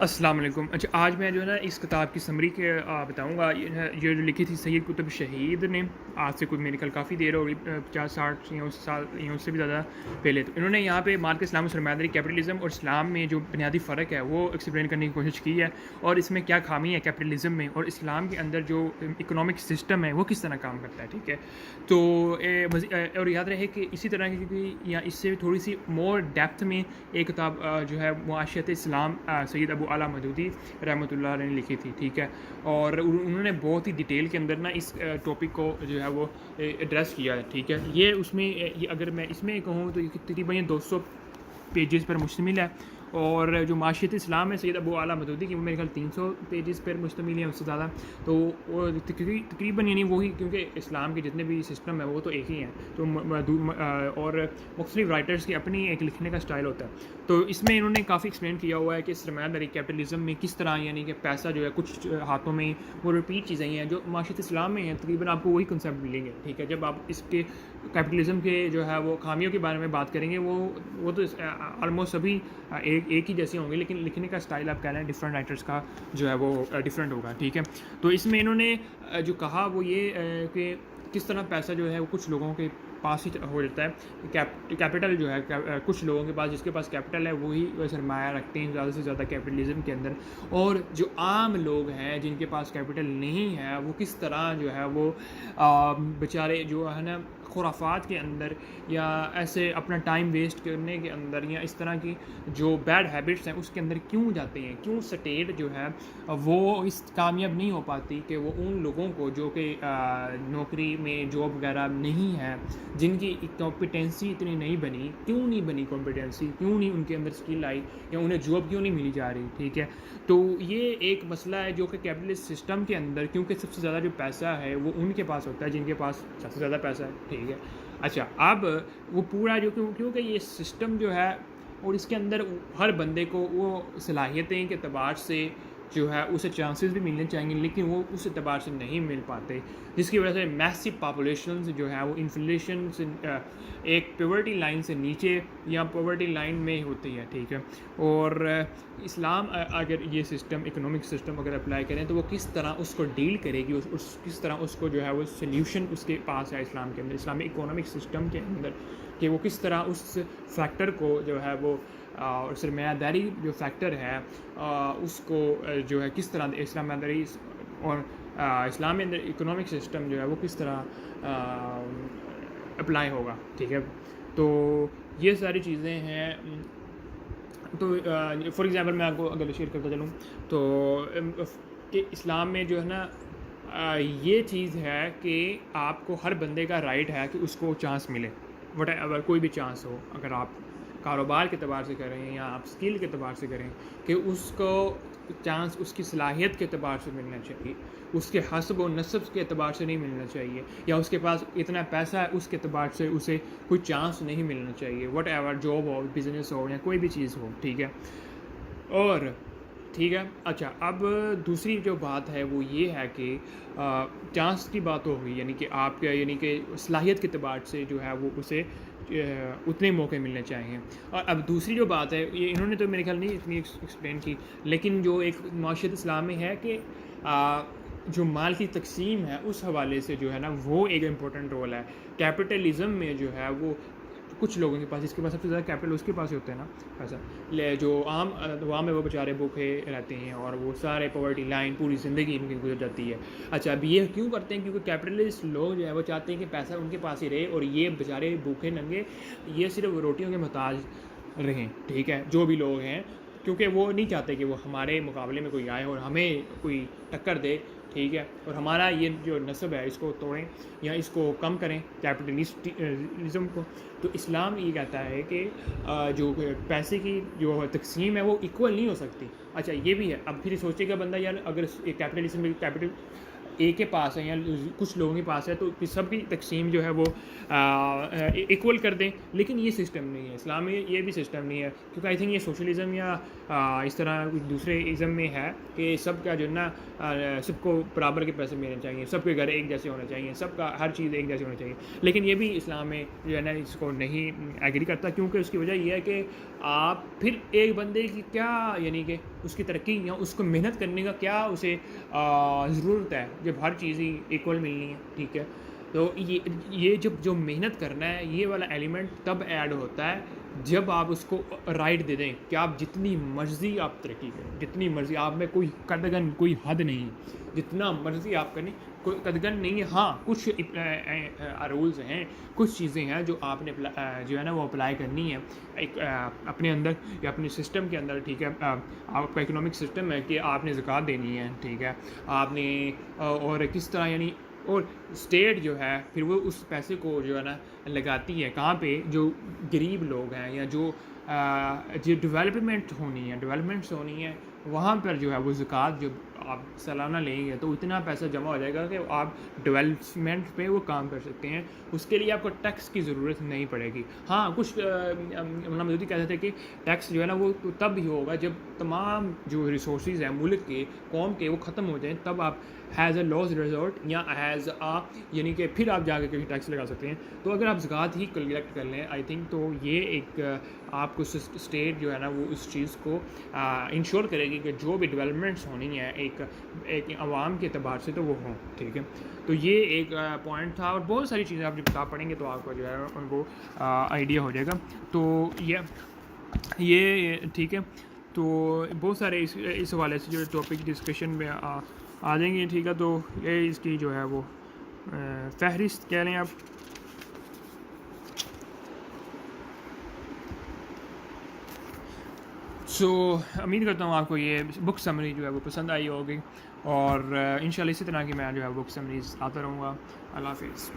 السلام علیکم۔ اچھا، آج میں جو ہے نا اس کتاب کی سمری کے بتاؤں گا۔ یہ جو لکھی تھی سید قطب شہید نے، آج سے کوئی میرے خیال کافی دیر ہو گئی، 50 60 یا اس سال یا اس سے بھی زیادہ پہلے۔ تو انہوں نے یہاں پہ مالک اسلام و سرمایہ کیپٹلزم اور اسلام میں جو بنیادی فرق ہے وہ ایکسپلین کرنے کی کوشش کی ہے، اور اس میں کیا خامی ہے کیپٹلزم میں، اور اسلام کے اندر جو اکنامک سسٹم ہے وہ کس طرح کام کرتا ہے۔ ٹھیک ہے، تو اور یاد رہے کہ اسی طرح کی کیونکہ یا اس سے تھوڑی سی مور ڈیپتھ میں ایک کتاب جو ہے معاشیت اسلام سید ابو اعلیٰ مودودی رحمۃ اللہ علیہ نے لکھی تھی۔ ٹھیک ہے، اور انہوں نے بہت ہی ڈیٹیل کے اندر نا اس ٹاپک کو جو ہے وہ ایڈریس کیا ہے۔ ٹھیک ہے، یہ اس میں اگر میں اس میں کہوں تو یہ تقریباً 200 پیجز پر مشتمل ہے، اور جو معاشیت اسلام ہے سید ابو اعلیٰ مودودی کی وہ میرے خیال 300 پیجز پر مشتمل ہے، اس سے زیادہ۔ تو وہ تقریباً یعنی وہی، کیونکہ اسلام کے جتنے بھی سسٹم ہے وہ تو ایک ہی ہیں، تو اور مختلف رائٹرز کی اپنی ایک لکھنے کا سٹائل ہوتا ہے۔ تو اس میں انہوں نے کافی ایکسپلین کیا ہوا ہے کہ سرمایہ داری کیپٹلزم میں کس طرح، یعنی کہ پیسہ جو ہے کچھ ہاتھوں میں وہ ریپیٹ چیزیں ہیں جو معاشیت اسلام میں ہیں، تقریباً آپ کو وہی کنسیپٹ ملیں گے۔ ٹھیک ہے، جب آپ اس کے کیپٹلزم کے جو ہے وہ خامیوں کے بارے میں بات کریں گے، وہ تو آلموسٹ سبھی ایک ہی جیسے ہوں گے، لیکن لکھنے کا سٹائل آپ کہہ رہے ہیں ڈفرینٹ رائٹرز کا جو ہے وہ ڈفرینٹ ہوگا۔ ٹھیک ہے، تو اس میں انہوں نے جو کہا وہ یہ کہ کس طرح پیسہ جو ہے وہ کچھ لوگوں کے پاس ہی ہو جاتا ہے، کیپٹل جو ہے کچھ لوگوں کے پاس، جس کے پاس کیپٹل ہے وہی سرمایہ رکھتے ہیں زیادہ سے زیادہ کیپٹلزم کے اندر، اور جو عام لوگ ہیں جن کے پاس کیپٹل نہیں ہے وہ کس طرح جو ہے وہ بیچارے جو ہے نا خرافات کے اندر یا ایسے اپنا ٹائم ویسٹ کرنے کے اندر یا اس طرح کی جو بیڈ ہیبٹس ہیں اس کے اندر کیوں جاتے ہیں، کیوں سٹیٹ جو ہے وہ اس کامیاب نہیں ہو پاتی کہ وہ ان لوگوں کو جو کہ نوکری میں جاب وغیرہ نہیں ہے، جن کی کمپیٹنسی اتنی نہیں بنی، کیوں نہیں بنی کمپیٹنسی، کیوں نہیں ان کے اندر اسکل آئی، یا انہیں جاب کیوں نہیں ملی جا رہی۔ ٹھیک ہے، تو یہ ایک مسئلہ ہے جو کہ کیپٹلسٹ سسٹم کے اندر، کیونکہ سب سے زیادہ جو پیسہ ہے وہ ان کے پاس ہوتا ہے جن کے پاس سب سے زیادہ پیسہ ہے۔ ٹھیک ہے، اچھا، اب وہ پورا جو کیونکہ یہ سسٹم جو ہے اور اس کے اندر ہر بندے کو وہ صلاحیتیں کے اعتبار سے جو ہے اسے چانسز بھی ملنے چاہیے، لیکن وہ اس اعتبار سے نہیں مل پاتے، جس کی وجہ سے میسو پاپولیشنز جو ہے وہ انفلیشن سے ایک پاورٹی لائن سے نیچے یا پاورٹی لائن میں ہوتی ہے۔ ٹھیک ہے، اور اسلام اگر یہ سسٹم اکنامک سسٹم اگر اپلائی کریں تو وہ کس طرح اس کو ڈیل کرے گی، کس طرح اس کو جو ہے وہ سلیوشن اس کے پاس ہے اسلام کے اندر، اسلامی اکنامک سسٹم کے اندر، کہ وہ کس طرح اس فیکٹر کو جو ہے وہ اور سرمایہ داری جو فیکٹر ہے اس کو جو ہے کس طرح سرمایہ داری اور اسلام میں اندر اکنامک سسٹم جو ہے وہ کس طرح اپلائی ہوگا۔ ٹھیک ہے، تو یہ ساری چیزیں ہیں۔ تو فار ایگزامپل میں آپ کو اگر شیئر کرتا چلوں تو کہ اسلام میں جو ہے نا یہ چیز ہے کہ آپ کو ہر بندے کا رائٹ ہے کہ اس کو چانس ملے، وٹ ایور کوئی بھی چانس ہو، اگر آپ کاروبار کے اعتبار سے کریں یا آپ اسکل کے اعتبار سے کریں، کہ اس کو چانس اس کی صلاحیت کے اعتبار سے ملنا چاہیے، اس کے حسب و نسب کے اعتبار سے نہیں ملنا چاہیے، یا اس کے پاس اتنا پیسہ ہے اس کے اعتبار سے اسے کوئی چانس نہیں ملنا چاہیے، وٹ ایور جاب ہو، بزنس ہو یا کوئی بھی چیز ہو۔ ٹھیک ہے، اور ٹھیک ہے، اچھا، اب دوسری جو بات ہے وہ یہ ہے کہ چانس کی بات ہوگی، یعنی کہ آپ کے یعنی کہ صلاحیت کے اعتبار سے جو ہے وہ اسے اتنے موقع ملنے چاہیے۔ اور اب دوسری جو بات ہے، یہ انہوں نے تو میرے خیال نہیں اتنی ایکسپلین کی، لیکن جو ایک معاشیت اسلام میں ہے کہ جو مال کی تقسیم ہے اس حوالے سے جو ہے نا وہ ایک امپورٹنٹ رول ہے۔ کیپٹلزم میں جو ہے وہ کچھ لوگوں کے پاس، جس کے پاس سب سے زیادہ کیپٹل اس کے پاس ہی ہوتا ہے نا پیسہ، جو عام عوام ہے وہ بیچارے بھوکے رہتے ہیں اور وہ سارے پاورٹی لائن پوری زندگی ان کی گزر جاتی ہے۔ اچھا، اب یہ کیوں کرتے ہیں؟ کیونکہ کیپٹلسٹ لوگ جو ہے وہ چاہتے ہیں کہ پیسہ ان کے پاس ہی رہے اور یہ بیچارے بھوکے ننگے یہ صرف روٹیوں کے محتاج رہیں۔ ٹھیک ہے، جو بھی لوگ ہیں، کیونکہ وہ نہیں چاہتے کہ وہ ہمارے مقابلے میں کوئی آئے اور ہمیں کوئی ٹکر دے۔ ٹھیک ہے، اور ہمارا یہ جو نسب ہے اس کو توڑیں یا اس کو کم کریں کیپٹلزم کو۔ تو اسلام یہ کہتا ہے کہ جو پیسے کی جو تقسیم ہے وہ ایکول نہیں ہو سکتی۔ اچھا، یہ بھی ہے، اب پھر سوچے گا بندہ یار اگر کیپٹلزم میں کیپٹل ایک کے پاس ہے یا کچھ لوگوں کے پاس ہے تو سب کی تقسیم جو ہے وہ ایکول کر دیں، لیکن یہ سسٹم نہیں ہے اسلام میں، یہ بھی سسٹم نہیں ہے، کیونکہ آئی تھنک یہ سوشلزم یا اس طرح دوسرے ازم میں ہے کہ سب کا جو ہے نا سب کو برابر کے پیسے ملنے چاہیے، سب کے گھر ایک جیسے ہونے چاہیے، سب کا ہر چیز ایک جیسے ہونی چاہیے، لیکن یہ بھی اسلام میں جو ہے نا اس کو نہیں ایگری کرتا، کیونکہ اس کی وجہ یہ ہے کہ آپ پھر ایک بندے کی کیا یعنی کہ اس کی ترقی یا اس کو محنت کرنے کا کیا اسے ضرورت ہے جب ہر چیز ہی ایکول ملنی ہے. ٹھیک ہے, تو یہ جب جو محنت کرنا ہے یہ والا ایلیمنٹ تب ایڈ ہوتا ہے جب آپ اس کو رائٹ دے دیں کہ آپ جتنی مرضی آپ ترقی کریں, جتنی مرضی, آپ میں کوئی قدغن کوئی حد نہیں, جتنا مرضی آپ کریں کوئی قدغن نہیں ہے. ہاں کچھ رولز ہیں, کچھ چیزیں ہیں جو آپ نے جو ہے نا وہ اپلائی کرنی ہے ایک اپنے اندر یا اپنے سسٹم کے اندر. ٹھیک ہے, آپ کا اکنامک سسٹم ہے کہ آپ نے زکوٰۃ دینی ہے. ٹھیک ہے, آپ نے اور کس طرح یعنی, اور اسٹیٹ جو ہے پھر وہ اس پیسے کو جو ہے نا لگاتی ہے کہاں پہ, جو غریب لوگ ہیں یا جو ڈیولپمنٹس ہونی ہے وہاں پر جو ہے وہ زکوٰۃ جو آپ سالانہ لیں گے تو اتنا پیسہ جمع ہو جائے گا کہ آپ ڈیولپمنٹ پہ وہ کام کر سکتے ہیں. اس کے لیے آپ کو ٹیکس کی ضرورت نہیں پڑے گی. ہاں کچھ مولانا مودودی کہتے تھے کہ ٹیکس جو ہے نا وہ تب ہی ہوگا جب تمام جو ریسورسز ہیں ملک کے قوم کے وہ ختم ہو جائیں, تب آپ ہیز اے لاس ریزورٹ یا ہیز یعنی کہ پھر آپ جا کے کہیں ٹیکس لگا سکتے ہیں. تو اگر آپ زکوٰۃ ہی کلیکٹ کر لیں آئی تھنک تو یہ ایک آپ کو اسٹیٹ جو ہے نا وہ اس چیز کو انشور کرے گی کہ جو بھی ڈیولپمنٹس ہونی ہے ایک عوام کے اعتبار سے تو وہ ہوں. ٹھیک ہے, تو یہ ایک پوائنٹ تھا, اور بہت ساری چیزیں آپ جب کتاب پڑھیں گے تو آپ کو جو ہے ان کو آئیڈیا ہو جائے گا. تو یہ ٹھیک ہے, تو بہت سارے اس حوالے سے جو ٹاپک ڈسکشن میں آ جائیں گے. ٹھیک ہے, تو یہ اس کی جو ہے وہ فہرست کہہ لیں آپ. سو امید کرتا ہوں آپ کو یہ بک سمری جو ہے وہ پسند آئی ہوگی, اور انشاءاللہ اسی طرح کی میں جو ہے بک سمریز آتا رہوں گا. اللہ حافظ.